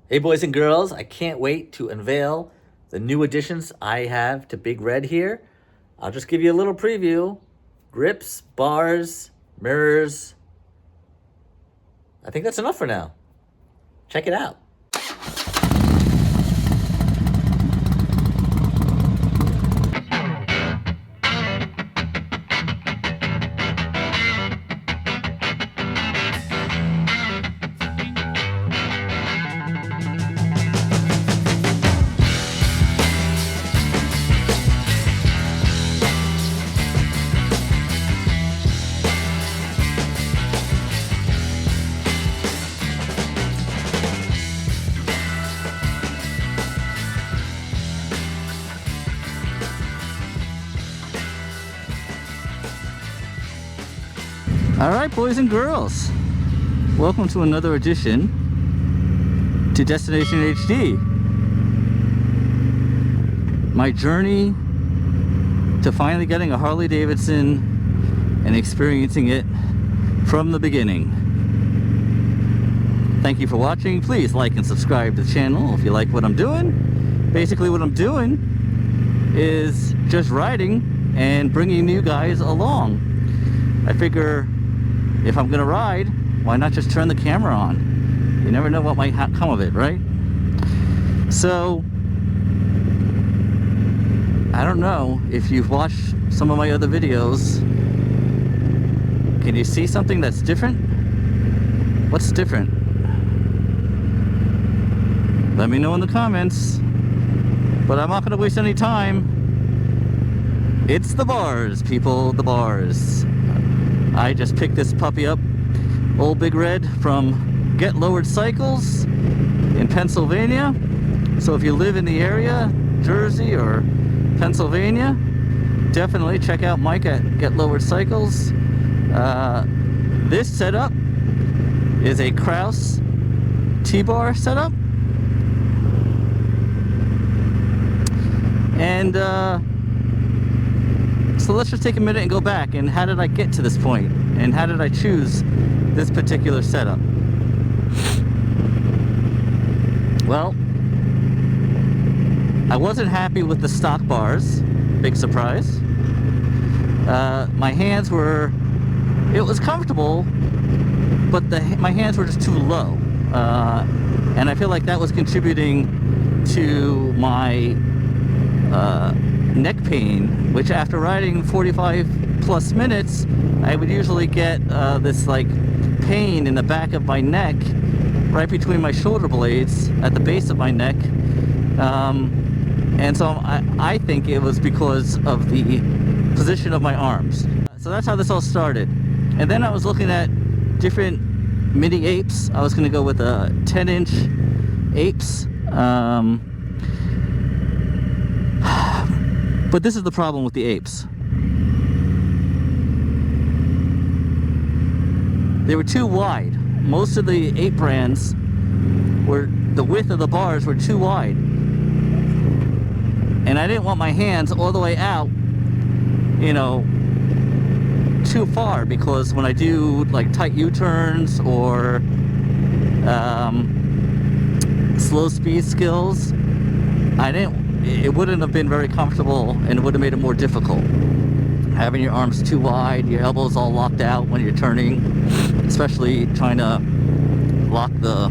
Hey boys and girls, I can't wait to unveil the new additions I have to Big Red here. I'll just give you a little preview. Grips, bars, mirrors. I think that's enough for now. Check it out. All right, boys and girls, welcome to another edition to Destination HD. My journey to finally getting a Harley-Davidson and experiencing it from the beginning. Thank you for watching. Please like and subscribe to the channel if you like what I'm doing. Basically what I'm doing is just riding and bringing you guys along. I figure if I'm gonna ride, why not just turn the camera on? You never know what might come of it, right? So, I don't know if you've watched some of my other videos. Can you see something that's different? What's different? Let me know in the comments. But I'm not gonna waste any time. It's the bars, people, the bars. I just picked this puppy up, Old Big Red, from Get Lowered Cycles in Pennsylvania. So if you live in the area, Jersey or Pennsylvania, definitely check out Mike at Get Lowered Cycles. This setup is a Kraus T-bar setup. And so let's just take a minute and go back, and how did I get to this point? And how did I choose this particular setup? Well, I wasn't happy with the stock bars, big surprise. My hands were, it was comfortable, but my hands were just too low. And I feel like that was contributing to my neck pain, which after riding 45 plus minutes, I would usually get this like pain in the back of my neck, right between my shoulder blades at the base of my neck. And so I think it was because of the position of my arms. So that's how this all started. And then I was looking at different mini apes. I was going to go with a 10-inch apes. But this is the problem with the apes. They were too wide. Most of the ape brands were, the width of the bars were too wide. And I didn't want my hands all the way out, you know, too far, because when I do like tight U-turns or slow speed skills, it wouldn't have been very comfortable, and it would have made it more difficult. Having your arms too wide, your elbows all locked out when you're turning, especially trying to lock the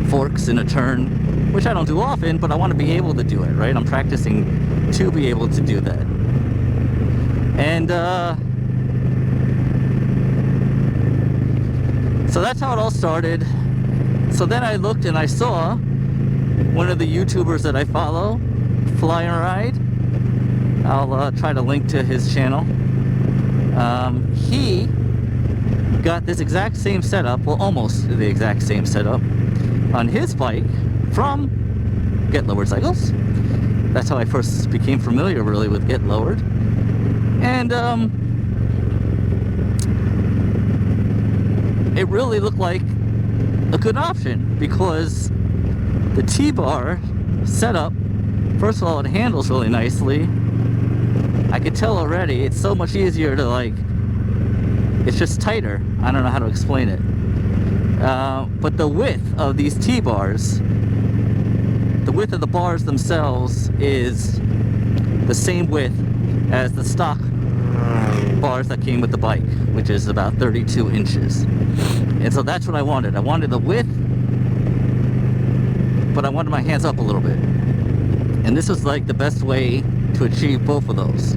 forks in a turn, which I don't do often, but I want to be able to do it, right? I'm practicing to be able to do that. And so that's how it all started. So then I looked and I saw one of the YouTubers that I follow, Fly and Ride. I'll try to link to his channel. He got this exact same setup, well, almost the exact same setup, on his bike from Get Lowered Cycles. That's how I first became familiar, really, with Get Lowered. And it really looked like a good option, because the T-bar setup, first of all, it handles really nicely. I could tell already it's so much easier to, like, it's just tighter. I don't know how to explain it. But the width of these T-bars, the width of the bars themselves is the same width as the stock bars that came with the bike, which is about 32 inches. And so that's what I wanted. I wanted the width, but I wanted my hands up a little bit. And this was like the best way to achieve both of those.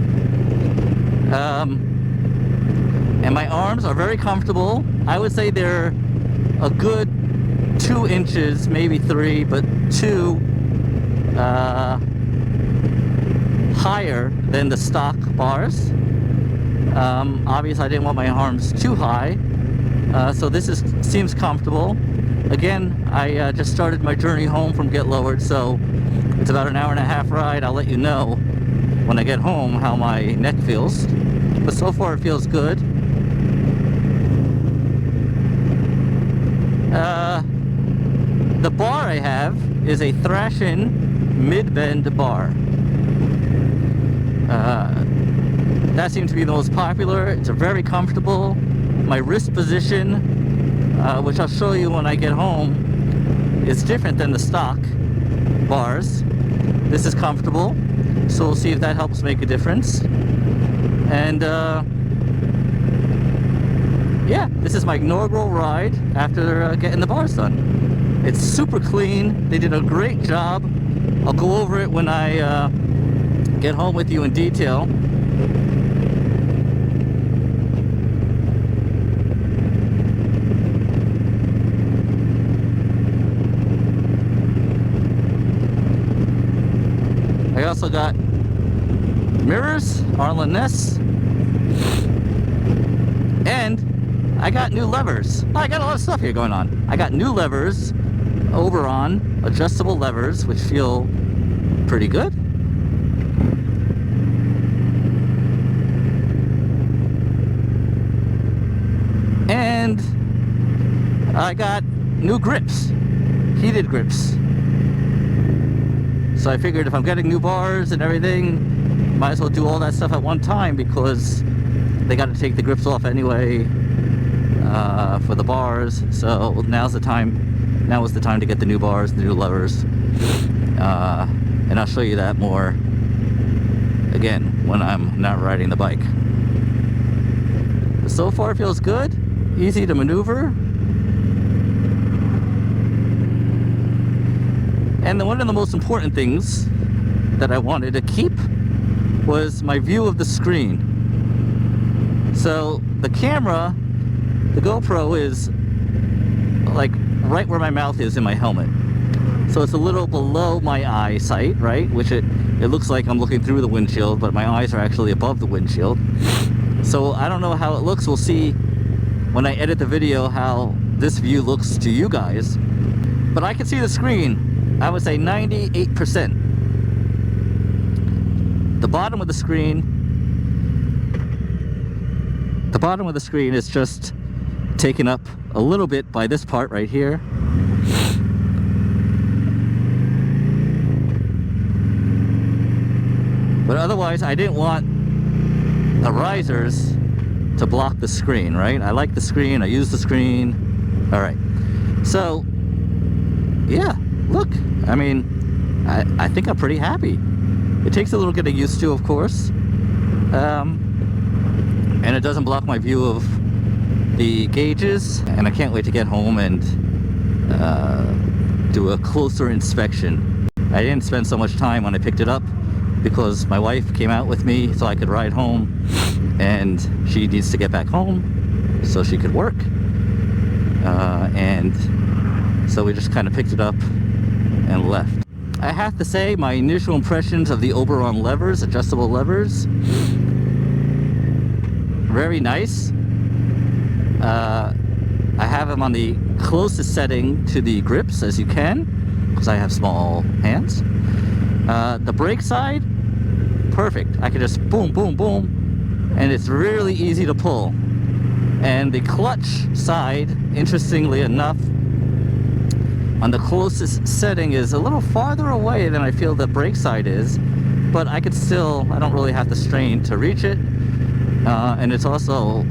And my arms are very comfortable. I would say they're a good 2 inches, maybe 3, but 2 higher than the stock bars. Obviously I didn't want my arms too high, so this seems comfortable. Again, I just started my journey home from Get Lowered, so it's about an hour-and-a-half ride. I'll let you know when I get home how my neck feels, but so far it feels good. The bar I have is a Thrashin mid-bend bar. That seems to be the most popular. It's very comfortable. My wrist position, which I'll show you when I get home, is different than the stock bars. This is comfortable, so we'll see if that helps make a difference. And yeah, this is my inaugural ride after getting the bars done. It's super clean. They did a great job. I'll go over it when I get home with you in detail. I also got mirrors, Arlen Ness, and I got new levers. I got a lot of stuff here going on. I got new levers, Oberon adjustable levers, which feel pretty good. And I got new grips, heated grips. So I figured if I'm getting new bars and everything, might as well do all that stuff at one time, because they got to take the grips off anyway for the bars. So now is the time to get the new bars, the new levers, and I'll show you that more again when I'm not riding the bike. But so far it feels good, easy to maneuver. And then one of the most important things that I wanted to keep was my view of the screen. So the camera, the GoPro, is like right where my mouth is in my helmet. So it's a little below my eyesight, right? Which it looks like I'm looking through the windshield, but my eyes are actually above the windshield. So I don't know how it looks. We'll see when I edit the video how this view looks to you guys. But I can see the screen, I would say 98%. The bottom of the screen is just taken up a little bit by this part right here. But otherwise, I didn't want the risers to block the screen, right? I like the screen, I use the screen. All right, so yeah, look, I mean, I think I'm pretty happy. It takes a little getting used to, of course, and it doesn't block my view of the gauges, and I can't wait to get home and do a closer inspection. I didn't spend so much time when I picked it up because my wife came out with me so I could ride home, and she needs to get back home so she could work, and so we just kind of picked it up and left. I have to say, my initial impressions of the Oberon levers, adjustable levers, very nice. I have them on the closest setting to the grips as you can, because I have small hands. The brake side, perfect. I can just boom, boom, boom, and it's really easy to pull. And the clutch side, interestingly enough, on the closest setting is a little farther away than I feel the brake side is, but I don't really have to strain to reach it. And it's also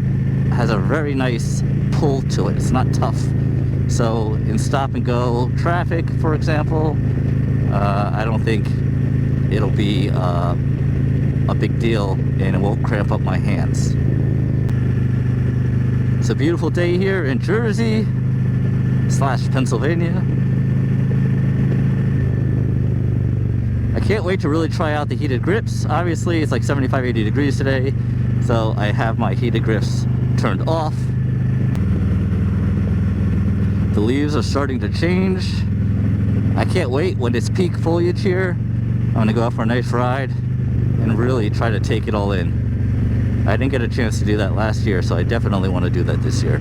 has a very nice pull to it. It's not tough. So in stop and go traffic, for example, I don't think it'll be a big deal and it won't cramp up my hands. It's a beautiful day here in Jersey / Pennsylvania. I can't wait to really try out the heated grips. Obviously it's like 75, 80 degrees today, so I have my heated grips turned off. The leaves are starting to change. I can't wait when it's peak foliage here. I'm gonna go out for a nice ride and really try to take it all in. I didn't get a chance to do that last year, so I definitely want to do that this year.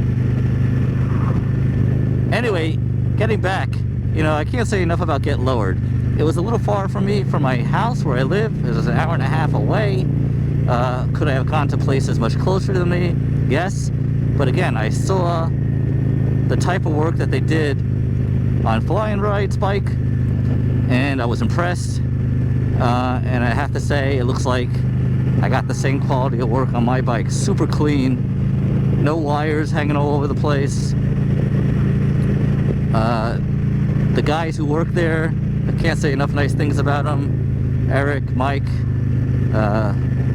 Anyway, getting back, you know, I can't say enough about Get Lowered. It was a little far from me, from my house where I live. It was an hour and a half away. Could I have gone to places much closer to me? Yes. But again, I saw the type of work that they did on Flying Ride's bike, and I was impressed. And I have to say, it looks like I got the same quality of work on my bike. Super clean, no wires hanging all over the place. The guys who work there, I can't say enough nice things about them. Eric, Mike,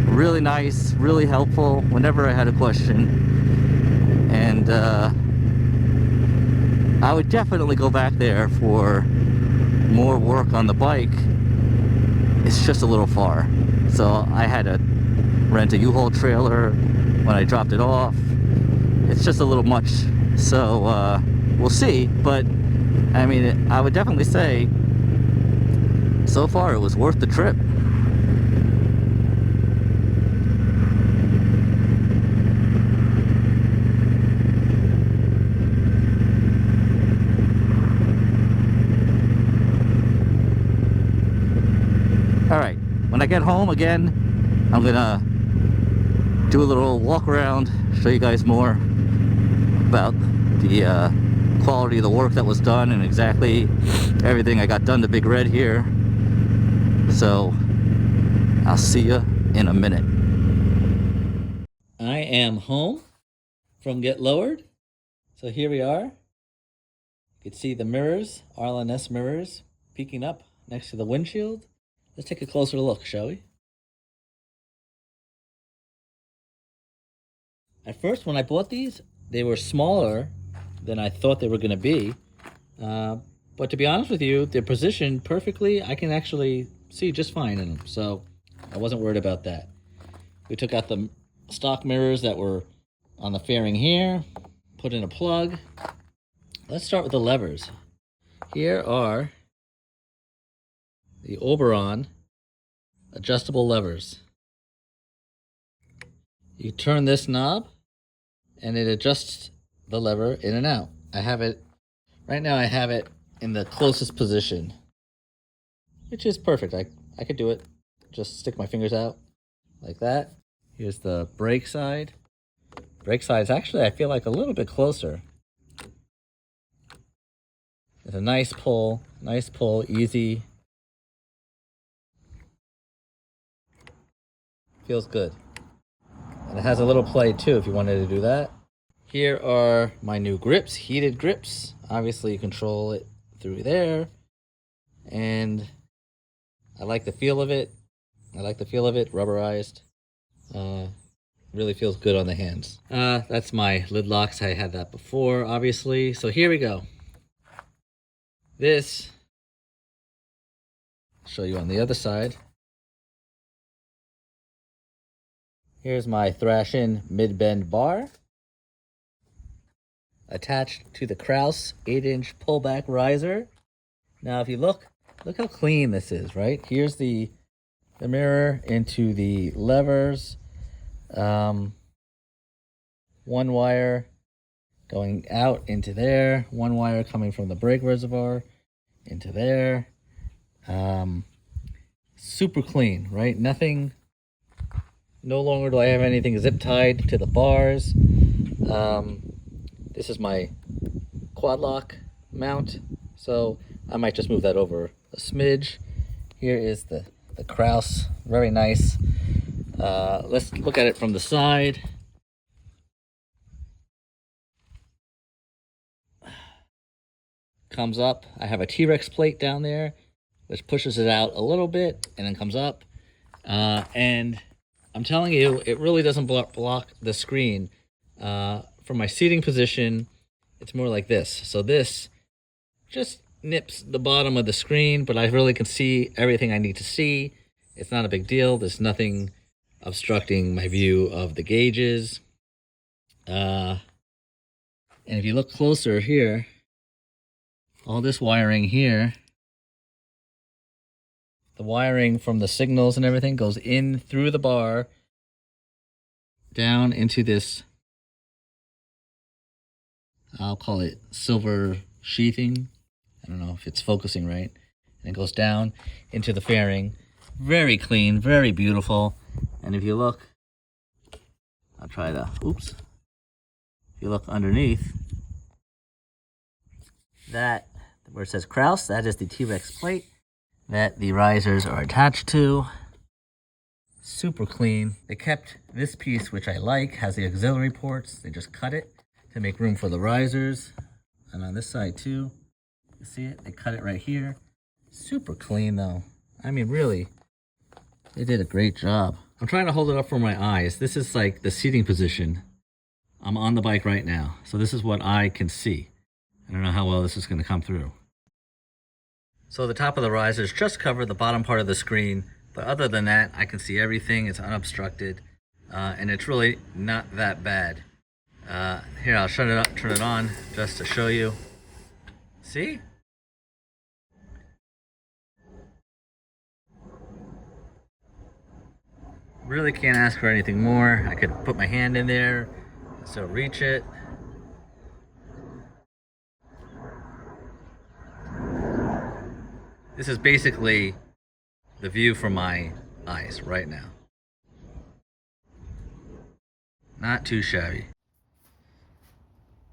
really nice, really helpful whenever I had a question. And I would definitely go back there for more work on the bike. It's just a little far. So I had to rent a U-Haul trailer when I dropped it off. It's just a little much. So we'll see. But I mean, I would definitely say so far it was worth the trip. Alright, when I get home again, I'm gonna do a little walk around, show you guys more about the quality of the work that was done and exactly everything I got done to Big Red here. So I'll see you in a minute. I am home from Get Lowered. So here we are. You can see the mirrors, RLNS mirrors, peeking up next to the windshield. Let's take a closer look, shall we? At first, when I bought these, they were smaller than I thought they were going to be. But to be honest with you, they're positioned perfectly. I can actually see just fine in them, so I wasn't worried about that. We took out the stock mirrors that were on the fairing here, put in a plug. Let's start with the levers. Here are the Oberon adjustable levers. You turn this knob and it adjusts the lever in and out. I have it, right now I have it in the closest position, which is perfect. I could do it. Just stick my fingers out like that. Here's the brake side. Brake side is actually, I feel like, a little bit closer. It's a nice pull, easy. Feels good. And it has a little play too if you wanted to do that. Here are my new grips, heated grips. Obviously you control it through there. And I like the feel of it. Rubberized. Really feels good on the hands. That's my lid locks. I had that before, obviously. So here we go. This, I'll show you on the other side. Here's my Thrashin mid-bend bar attached to the Kraus 8-inch pullback riser. Now if you look how clean this is, right? Here's the mirror into the levers. One wire going out into there, one wire coming from the brake reservoir into there. Super clean, right? Nothing, no longer do I have anything zip tied to the bars. This is my quad lock mount, so I might just move that over a smidge. Here is the Kraus, very nice. Let's look at it from the side. comes up. I have a T-Rex plate down there, which pushes it out a little bit and then comes up. And I'm telling you, it really doesn't block the screen. From my seating position, it's more like this. So this just nips the bottom of the screen, but I really can see everything I need to see. It's not a big deal. There's nothing obstructing my view of the gauges. And if you look closer here, all this wiring here, the wiring from the signals and everything goes in through the bar down into this, I'll call it silver sheathing. I don't know if it's focusing right. And it goes down into the fairing. Very clean, very beautiful. And if you look, I'll try the, oops. If you look underneath, that, where it says Kraus, that is the T-Rex plate that the risers are attached to. Super clean. They kept this piece, which I like, has the auxiliary ports. They just cut it to make room for the risers. And on this side too, you see it? They cut it right here. Super clean though. I mean, really, they did a great job. I'm trying to hold it up for my eyes. This is like the seating position. I'm on the bike right now, so this is what I can see. I don't know how well this is going to come through. So the top of the risers just cover the bottom part of the screen, but other than that, I can see everything. It's unobstructed, and it's really not that bad. Here, I'll shut it up, turn it on, just to show you. See? Really can't ask for anything more. I could put my hand in there, so reach it. This is basically the view from my eyes right now. Not too shabby.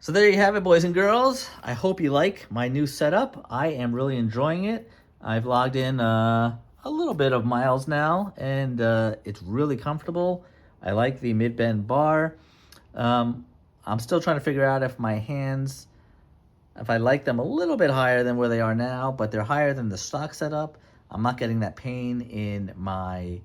So there you have it, boys and girls. I hope you like my new setup. I am really enjoying it. I've logged in a little bit of miles now, and it's really comfortable. I like the mid-bend bar. I'm still trying to figure out if my hands, if I like them a little bit higher than where they are now, but they're higher than the stock setup. I'm not getting that pain in my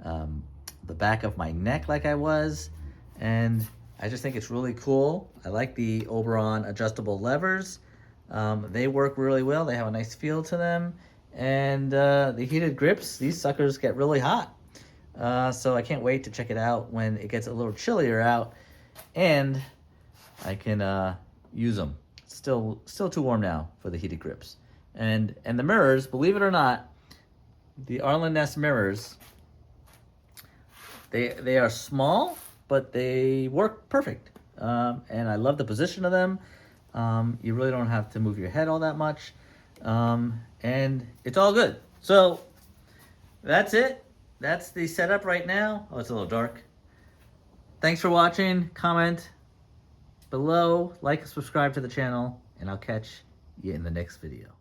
the back of my neck like I was, and I just think it's really cool. I like the Oberon adjustable levers. They work really well. They have a nice feel to them. And the heated grips, these suckers get really hot. So I can't wait to check it out when it gets a little chillier out and I can use them. Still too warm now for the heated grips. And the mirrors, believe it or not, the Arlen Ness mirrors, they are small, but they work perfect. And I love the position of them. You really don't have to move your head all that much. And it's all good. So that's it. That's the setup right now. Oh, it's a little dark. Thanks for watching. Comment below, like and subscribe to the channel, and I'll catch you in the next video.